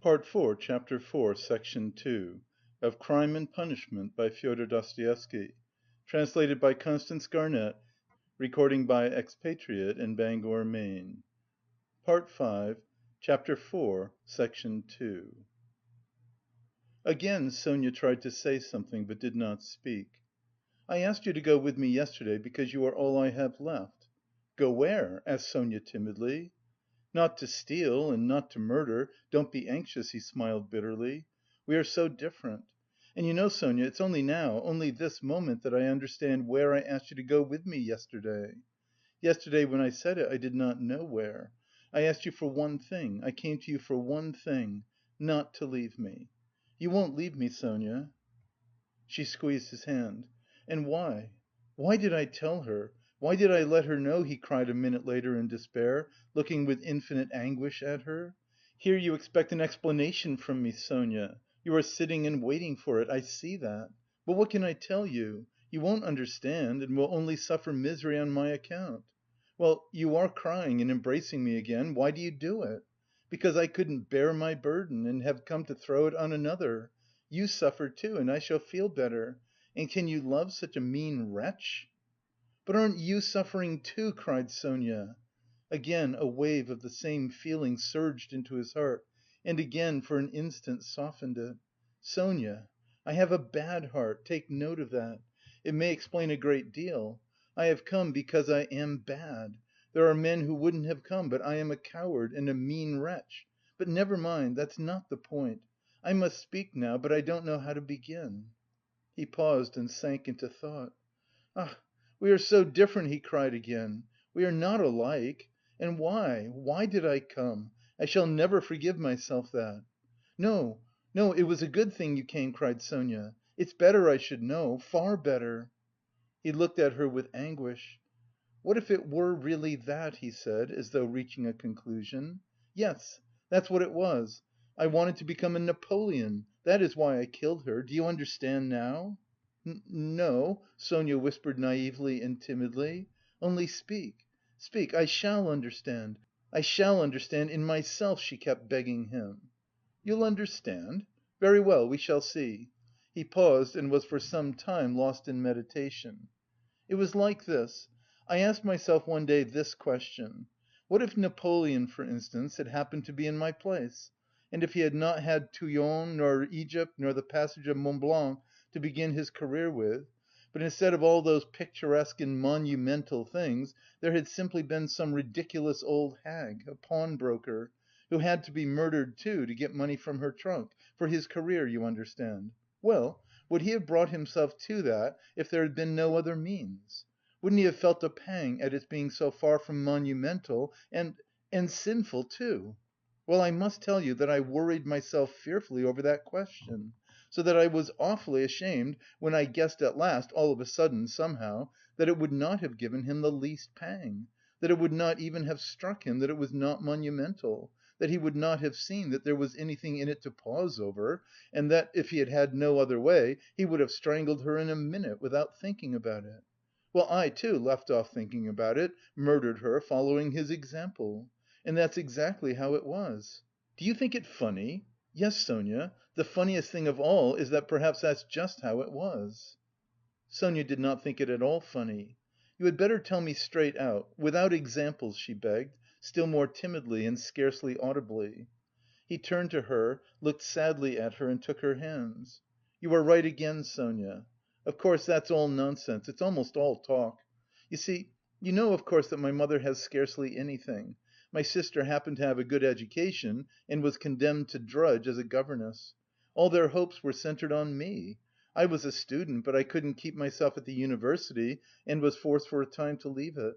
Part 4, Chapter 4, Section 2 of Crime and Punishment by Fyodor Dostoevsky. Translated by Constance Garnett. Recording by Expatriate in Bangor, Maine. Part 5, Chapter 4, Section 2. Again Sonia tried to say something, but did not speak. "I asked you to go with me yesterday because you are all I have left." "Go where?" asked Sonia timidly. "Not to steal and not to murder, don't be anxious," he smiled bitterly. "We are so different. And you know, Sonia, it's only now, only this moment that I understand where I asked you to go with me yesterday. Yesterday when I said it, I did not know where. I asked you for one thing, I came to you for one thing, not to leave me. You won't leave me, Sonia?" She squeezed his hand. "And why? Why did I tell her? Why did I let her know?" he cried a minute later in despair, looking with infinite anguish at her. "Here you expect an explanation from me, Sonia. You are sitting and waiting for it, I see that. But what can I tell you? You won't understand and will only suffer misery on my account. Well, you are crying and embracing me again, why do you do it? Because I couldn't bear my burden and have come to throw it on another. You suffer too, and I shall feel better. And can you love such a mean wretch?" "But aren't you suffering too?" cried Sonia. Again a wave of the same feeling surged into his heart, and again for an instant softened it. "Sonia, I have a bad heart, take note of that. It may explain a great deal. I have come because I am bad. There are men who wouldn't have come, but I am a coward and a mean wretch. But never mind, that's not the point. I must speak now, but I don't know how to begin." He paused and sank into thought. "Ah, we are so different!" he cried again. "We are not alike. And why did I come? I shall never forgive myself that." "No, no, it was a good thing you came," cried Sonia. "It's better I should know, far better." He looked at her with anguish. "What if it were really that?" he said, as though reaching a conclusion. "Yes, that's what it was. I wanted to become a Napoleon, that is why I killed her. Do you understand now?" "No," Sonia whispered naively and timidly. "Only speak, speak, I shall understand, I shall understand in myself," she kept begging him. "You'll understand? Very well, we shall see." He paused and was for some time lost in meditation. "It was like this. I asked myself one day this question: what if Napoleon, for instance, had happened to be in my place, and if he had not had Toulon, nor Egypt, nor the passage of Mont Blanc to begin his career with, but instead of all those picturesque and monumental things, there had simply been some ridiculous old hag, a pawnbroker, who had to be murdered too to get money from her trunk, for his career, you understand. Well, would he have brought himself to that if there had been no other means? Wouldn't he have felt a pang at its being so far from monumental and sinful too? Well, I must tell you that I worried myself fearfully over that question, so that I was awfully ashamed when I guessed at last, all of a sudden, somehow, that it would not have given him the least pang, that it would not even have struck him that it was not monumental, that he would not have seen that there was anything in it to pause over, and that, if he had had no other way, he would have strangled her in a minute, without thinking about it. Well, I too left off thinking about it, murdered her, following his example. And that's exactly how it was. Do you think it funny? Yes, Sonia, the funniest thing of all is that perhaps that's just how it was." Sonia did not think it at all funny. "You had better tell me straight out, without examples," she begged, still more timidly and scarcely audibly. He turned to her, looked sadly at her and took her hands. "You are right again, Sonia. Of course that's all nonsense, it's almost all talk. You see, you know of course that my mother has scarcely anything. My sister happened to have a good education and was condemned to drudge as a governess. All their hopes were centred on me. I was a student, but I couldn't keep myself at the university and was forced for a time to leave it.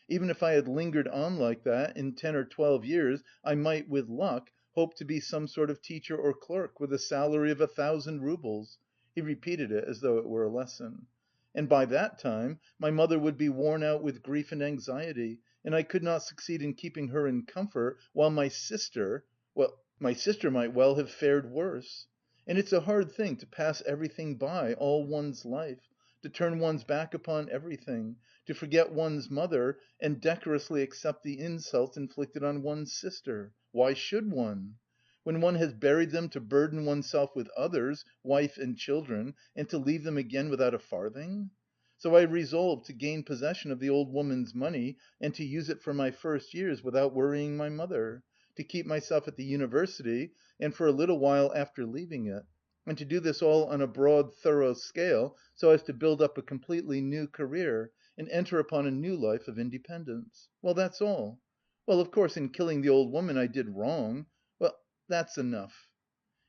Even if I had lingered on like that, in 10 or 12 years I might, with luck, hope to be some sort of teacher or clerk with a salary of 1,000 roubles." He repeated it as though it were a lesson. "And by that time my mother would be worn out with grief and anxiety, and I could not succeed in keeping her in comfort, while my sister... well, my sister might well have fared worse. And it's a hard thing to pass everything by, all one's life, to turn one's back upon everything, to forget one's mother and decorously accept the insults inflicted on one's sister. Why should one? when one has buried them to burden oneself with others, wife and children, and to leave them again without a farthing? So I resolved to gain possession of the old woman's money and to use it for my first years without worrying my mother, to keep myself at the university and for a little while after leaving it, and to do this all on a broad, thorough scale, so as to build up a completely new career and enter upon a new life of independence. Well, that's all. Well, of course, in killing the old woman I did wrong. Well, that's enough."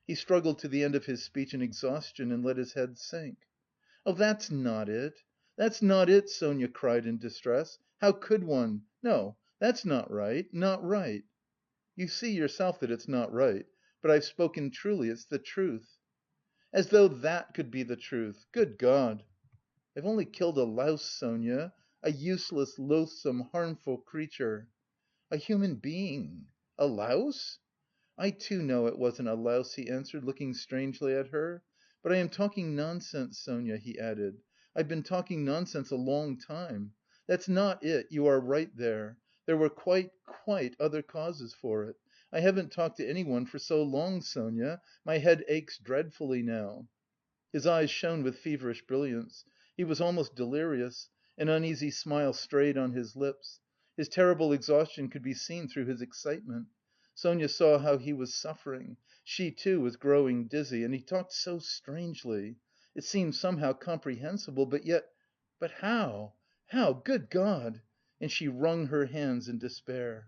He struggled to the end of his speech in exhaustion and let his head sink. "Oh, that's not it, that's not it!" Sonia cried in distress. "How could one? No, that's not right, not right." "You see yourself that it's not right, but I've spoken truly, it's the truth." "As though that could be the truth! Good God!" "I've only killed a louse, Sonia, a useless, loathsome, harmful creature." "A human being! A louse?" "I too know it wasn't a louse," he answered, looking strangely at her. "But I am talking nonsense, Sonia," he added. "I've been talking nonsense a long time. That's not it, you are right there. There were quite other causes for it. I haven't talked to anyone for so long, Sonia, my head aches dreadfully now." His eyes shone with feverish brilliance. He was almost delirious. An uneasy smile strayed on his lips. His terrible exhaustion could be seen through his excitement. Sonia saw how he was suffering. She, too, was growing dizzy, and he talked so strangely. It seemed somehow comprehensible, but yet... but how? How? Good God!" And she wrung her hands in despair.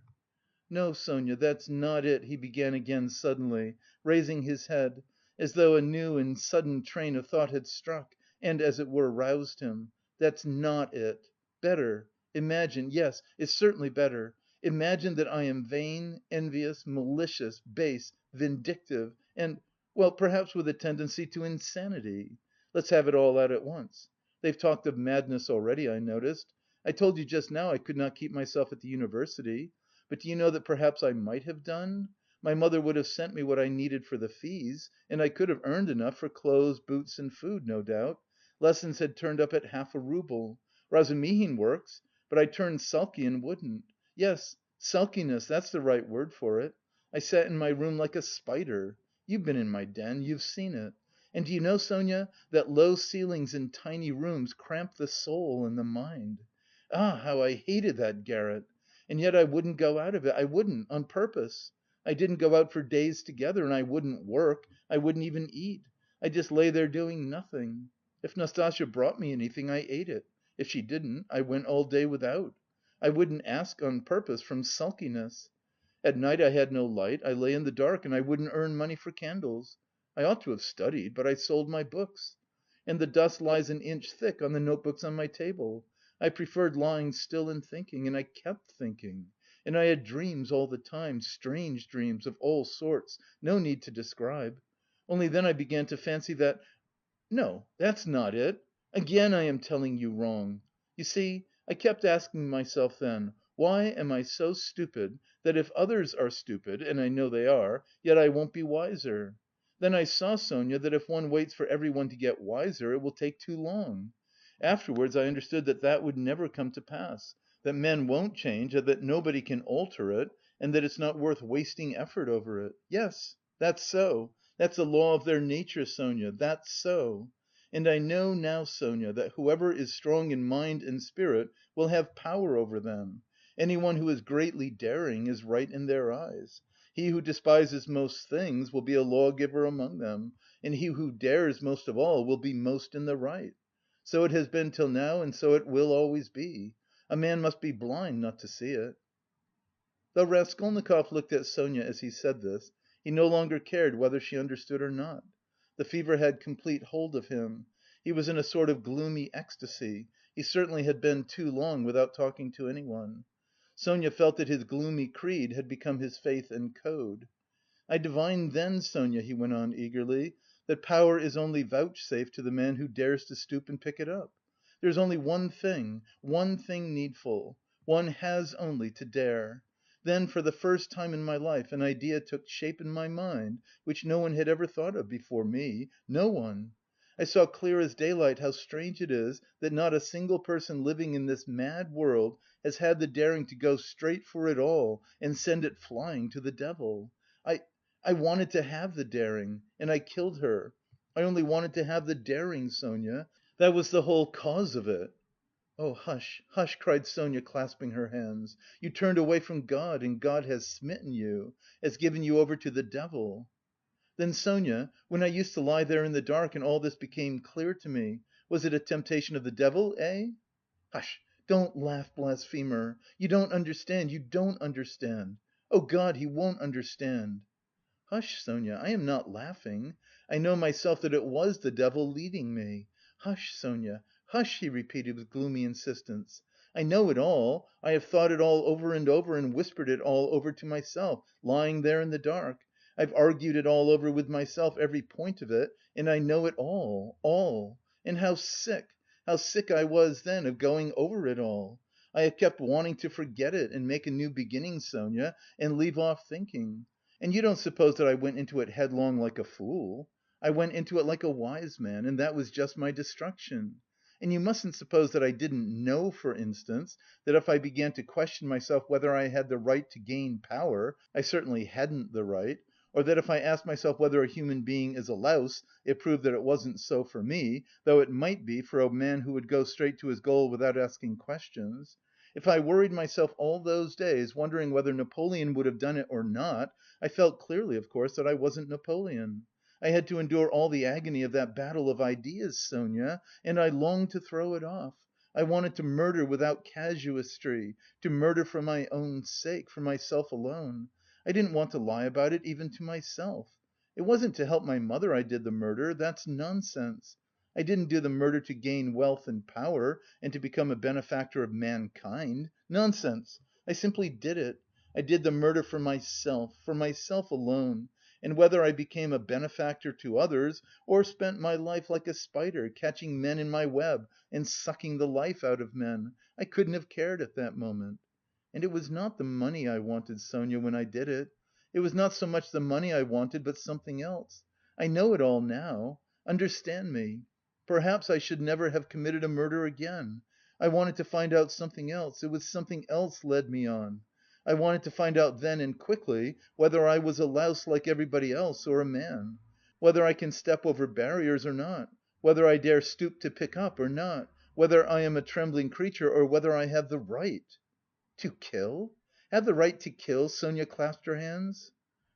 "No, Sonia, that's not it," he began again suddenly, raising his head, as though a new and sudden train of thought had struck and, as it were, roused him. "That's not it. Better, imagine yes, it's certainly better imagine that I am vain, envious, malicious, base, vindictive and well, perhaps with a tendency to insanity. Let's have it all out at once. They've talked of madness already, I noticed. I told you just now I could not keep myself at the university. But do you know that perhaps I might have done? My mother would have sent me what I needed for the fees, and I could have earned enough for clothes, boots and food, no doubt. Lessons had turned up at half a rouble. Razumihin works, but I turned sulky and wouldn't. Yes, sulkiness, that's the right word for it. I sat in my room like a spider. You've been in my den, you've seen it. And do you know, Sonia, that low ceilings in tiny rooms cramp the soul and the mind. Ah, how I hated that garret! And yet I wouldn't go out of it, I wouldn't, on purpose. I didn't go out for days together and I wouldn't work, I wouldn't even eat. I just lay there doing nothing. If Nastasya brought me anything, I ate it. If she didn't, I went all day without. I wouldn't ask on purpose, from sulkiness. At night I had no light, I lay in the dark and I wouldn't earn money for candles. I ought to have studied, but I sold my books. And the dust lies an inch thick on the notebooks on my table. I preferred lying still and thinking, and I kept thinking. And I had dreams all the time, strange dreams of all sorts, no need to describe. Only then I began to fancy that... No, that's not it. Again I am telling you wrong. You see, I kept asking myself then, why am I so stupid that if others are stupid, and I know they are, yet I won't be wiser? Then I saw, Sonia, that if one waits for everyone to get wiser, it will take too long. Afterwards I understood that that would never come to pass, that men won't change and that nobody can alter it, and that it's not worth wasting effort over it. Yes, that's so. That's a law of their nature, Sonia, that's so. And I know now, Sonia, that whoever is strong in mind and spirit will have power over them. Anyone who is greatly daring is right in their eyes. He who despises most things will be a lawgiver among them, and he who dares most of all will be most in the right. So it has been till now and so it will always be. A man must be blind not to see it. Though Raskolnikov looked at Sonia as he said this, he no longer cared whether she understood or not. The fever had complete hold of him. He was in a sort of gloomy ecstasy; he certainly had been too long without talking to anyone. Sonia felt that his gloomy creed had become his faith and code. "I divined then, Sonia," he went on eagerly, "that power is only vouchsafed to the man who dares to stoop and pick it up. There is only one thing needful. One has only to dare. Then, for the first time in my life, an idea took shape in my mind which no one had ever thought of before me, no one. I saw clear as daylight how strange it is that not a single person living in this mad world has had the daring to go straight for it all and send it flying to the devil. I... I wanted to have the daring and I killed her. I only wanted to have the daring, Sonia. That was the whole cause of it." "Oh, hush, hush!" cried Sonia, clasping her hands. "You turned away from God and God has smitten you, has given you over to the devil." "Then, Sonia, when I used to lie there in the dark and all this became clear to me, was it a temptation of the devil, eh?" "Hush, don't laugh, blasphemer! You don't understand, you don't understand! Oh, God, he won't understand!" "Hush, Sonia, I am not laughing. I know myself that it was the devil leading me. Hush, Sonia, hush!" he repeated with gloomy insistence. "I know it all, I have thought it all over and over and whispered it all over to myself, lying there in the dark. I've argued it all over with myself, every point of it, and I know it all. And how sick I was then of going over it all. I have kept wanting to forget it and make a new beginning, Sonia, and leave off thinking. And you don't suppose that I went into it headlong like a fool. I went into it like a wise man, and that was just my destruction. And you mustn't suppose that I didn't know, for instance, that if I began to question myself whether I had the right to gain power, I certainly hadn't the right, or that if I asked myself whether a human being is a louse, it proved that it wasn't so for me, though it might be for a man who would go straight to his goal without asking questions. If I worried myself all those days wondering whether Napoleon would have done it or not, I felt clearly, of course, that I wasn't Napoleon. I had to endure all the agony of that battle of ideas, Sonia, and I longed to throw it off. I wanted to murder without casuistry, to murder for my own sake, for myself alone. I didn't want to lie about it even to myself. It wasn't to help my mother I did the murder, that's nonsense. I didn't do the murder to gain wealth and power and to become a benefactor of mankind. Nonsense! I simply did it. I did the murder for myself alone, and whether I became a benefactor to others, or spent my life like a spider, catching men in my web and sucking the life out of men, I couldn't have cared at that moment. And it was not the money I wanted, Sonia, when I did it. It was not so much the money I wanted, but something else. I know it all now. Understand me. Perhaps I should never have committed a murder again. I wanted to find out something else. It was something else led me on. I wanted to find out then and quickly whether I was a louse like everybody else or a man. Whether I can step over barriers or not. Whether I dare stoop to pick up or not. Whether I am a trembling creature or whether I have the right. "To kill? Have the right to kill?" Sonia clasped her hands.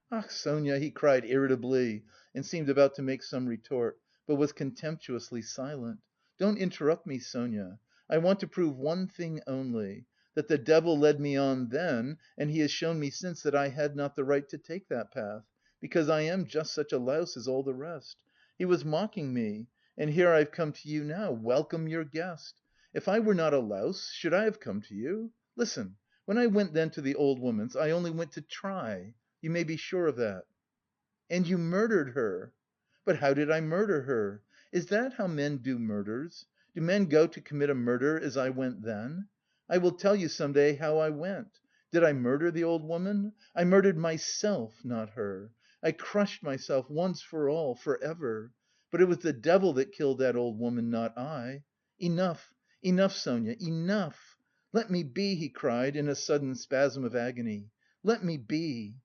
"Ach, Sonia!" he cried irritably, and seemed about to make some retort, but was contemptuously silent. "Don't interrupt me, Sonia. I want to prove one thing only, that the devil led me on then and he has shown me since that I had not the right to take that path, because I am just such a louse as all the rest. He was mocking me, and here I've come to you now, welcome your guest. If I were not a louse, should I have come to you? Listen, when I went then to the old woman's, I only went to try. You may be sure of that." "And you murdered her!" "But how did I murder her? Is that how men do murders? Do men go to commit a murder as I went then? I will tell you some day how I went. Did I murder the old woman? I murdered myself, not her. I crushed myself once for all, for ever. But it was the devil that killed that old woman, not I. Enough, enough, Sonia, enough! Let me be!" he cried in a sudden spasm of agony. "Let me be!"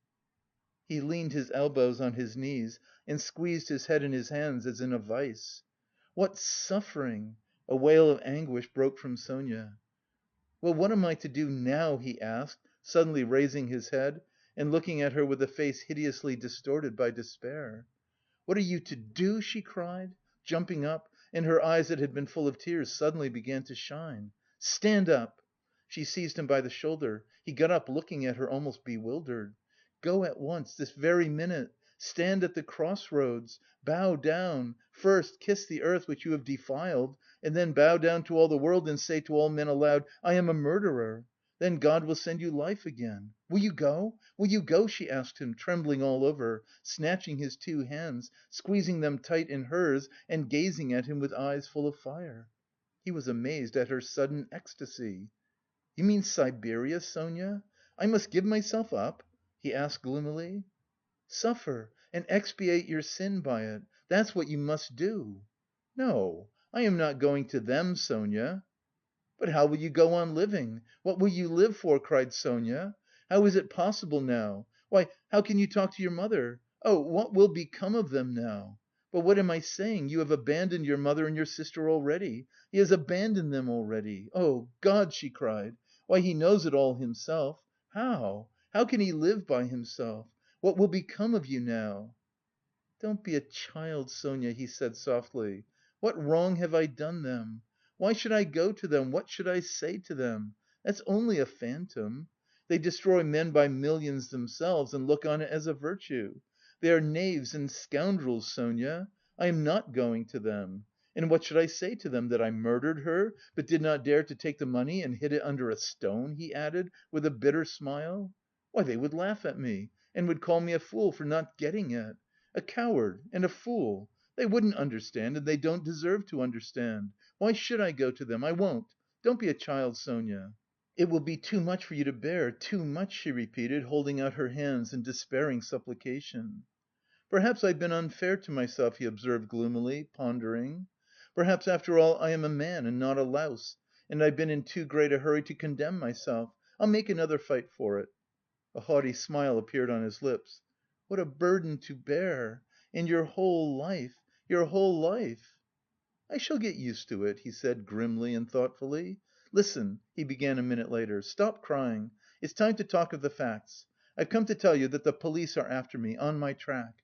He leaned his elbows on his knees and squeezed his head in his hands as in a vise. "What suffering!" A wail of anguish broke from Sonia. "Well, what am I to do now?" he asked, suddenly raising his head and looking at her with a face hideously distorted by despair. "What are you to do?" she cried, jumping up, and her eyes that had been full of tears suddenly began to shine. "Stand up!" She seized him by the shoulder. He got up, looking at her almost bewildered. "Go at once, this very minute. Stand at the cross‐roads. Bow down, first kiss the earth which you have defiled, and then bow down to all the world and say to all men aloud, 'I am a murderer.' Then God will send you life again. Will you go? Will you go?" she asked him, trembling all over, snatching his two hands, squeezing them tight in hers and gazing at him with eyes full of fire. He was amazed at her sudden ecstasy. "You mean Siberia, Sonia? I must give myself up?" he asked gloomily. "Suffer and expiate your sin by it. That's what you must do." "No, I am not going to them, Sonia." "But how will you go on living? What will you live for?" cried Sonia. "How is it possible now? Why, how can you talk to your mother? Oh, what will become of them now? But what am I saying? You have abandoned your mother and your sister already. He has abandoned them already. Oh, God!" she cried. "Why, he knows it all himself. How? How can he live by himself? What will become of you now?" "Don't be a child, Sonia," he said softly. "What wrong have I done them? Why should I go to them? What should I say to them? That's only a phantom. They destroy men by millions themselves and look on it as a virtue. They are knaves and scoundrels, Sonia. I am not going to them. And what should I say to them? That I murdered her, but did not dare to take the money and hid it under a stone?" he added with a bitter smile. "Why, they would laugh at me and would call me a fool for not getting it. A coward and a fool! They wouldn't understand and they don't deserve to understand. Why should I go to them? I won't. Don't be a child, Sonia." "It will be too much for you to bear, too much," she repeated, holding out her hands in despairing supplication. "Perhaps I've been unfair to myself," he observed gloomily, pondering. "Perhaps after all I am a man and not a louse, and I've been in too great a hurry to condemn myself. I'll make another fight for it." A haughty smile appeared on his lips. "What a burden to bear! And your whole life, your whole life!" "I shall get used to it," he said grimly and thoughtfully. "Listen," he began a minute later, "stop crying. It's time to talk of the facts. I've come to tell you that the police are after me, on my track."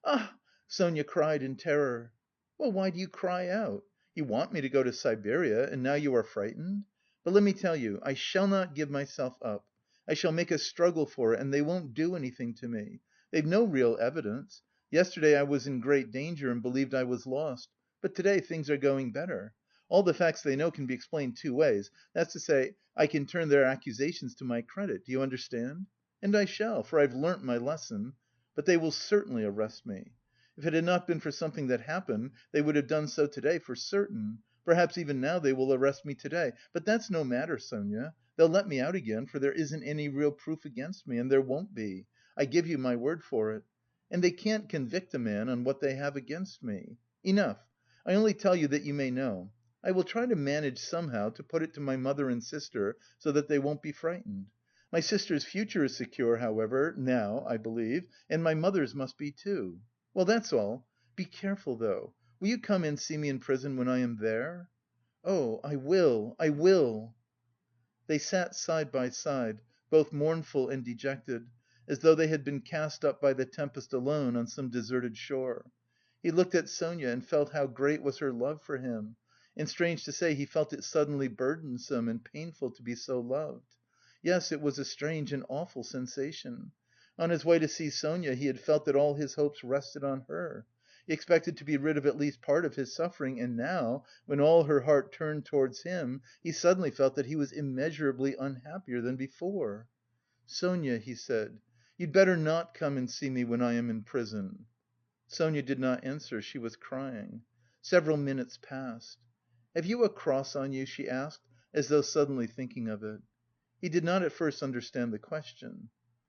"Ah!" Sonia cried in terror. "Well, why do you cry out? You want me to go to Siberia and now you are frightened? But let me tell you, I shall not give myself up. I shall make a struggle for it and they won't do anything to me. They've no real evidence. Yesterday I was in great danger and believed I was lost. But to‐day things are going better. All the facts they know can be explained two ways, that's to say, I can turn their accusations to my credit, do you understand? And I shall, for I've learnt my lesson. But they will certainly arrest me. If it had not been for something that happened, they would have done so to‐day for certain. Perhaps even now they will arrest me to‐day. But that's no matter, Sonia. They'll let me out again, for there isn't any real proof against me, and there won't be. I give you my word for it. And they can't convict a man on what they have against me. Enough! I only tell you that you may know. I will try to manage somehow to put it to my mother and sister so that they won't be frightened. My sister's future is secure, however, now, I believe, and my mother's must be too. Well, that's all. Be careful, though. Will you come and see me in prison when I am there?" "Oh, I will, I will." They sat side by side, both mournful and dejected, as though they had been cast up by the tempest alone on some deserted shore. He looked at Sonia and felt how great was her love for him, and strange to say he felt it suddenly burdensome and painful to be so loved. Yes, it was a strange and awful sensation. On his way to see Sonia he had felt that all his hopes rested on her. He expected to be rid of at least part of his suffering, and now, when all her heart turned towards him, he suddenly felt that he was immeasurably unhappier than before. "Sonia," he said, "you'd better not come and see me when I am in prison." Sonia did not answer, she was crying. Several minutes passed. "Have you a cross on you?" she asked, as though suddenly thinking of it. He did not at first understand the question.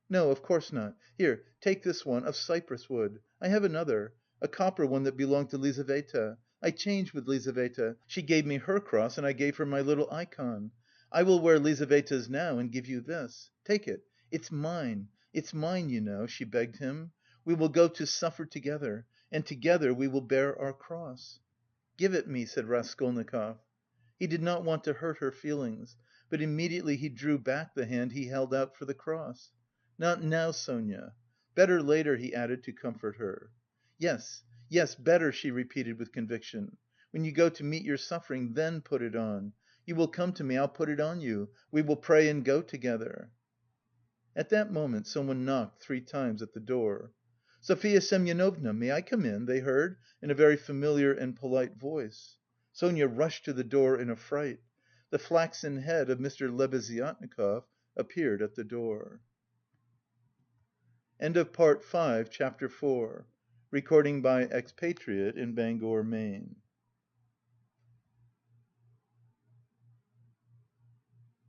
"No, of course not. Here, take this one, of cypress wood. I have another, a copper one that belonged to Lizaveta. I changed with Lizaveta; she gave me her cross and I gave her my little ikon. I will wear Lizaveta's now and give you this. Take it, it's mine, you know," she begged him. "We will go to suffer together, and together we will bear our cross." "Give it me," said Raskolnikov. He did not want to hurt her feelings, but immediately he drew back the hand he held out for the cross. "Not now, Sonia. Better later," he added to comfort her. "Yes, yes, better," she repeated with conviction. "When you go to meet your suffering, then put it on. You will come to me, I'll put it on you. We will pray and go together." At that moment someone knocked 3 times at the door. "Sofya Semyonovna, may I come in?" they heard in a very familiar and polite voice. Sonia rushed to the door in a fright. The flaxen head of Mr. Lebeziatnikov appeared at the door. End of Part 5, Chapter 4. Recording by Expatriate in Bangor, Maine.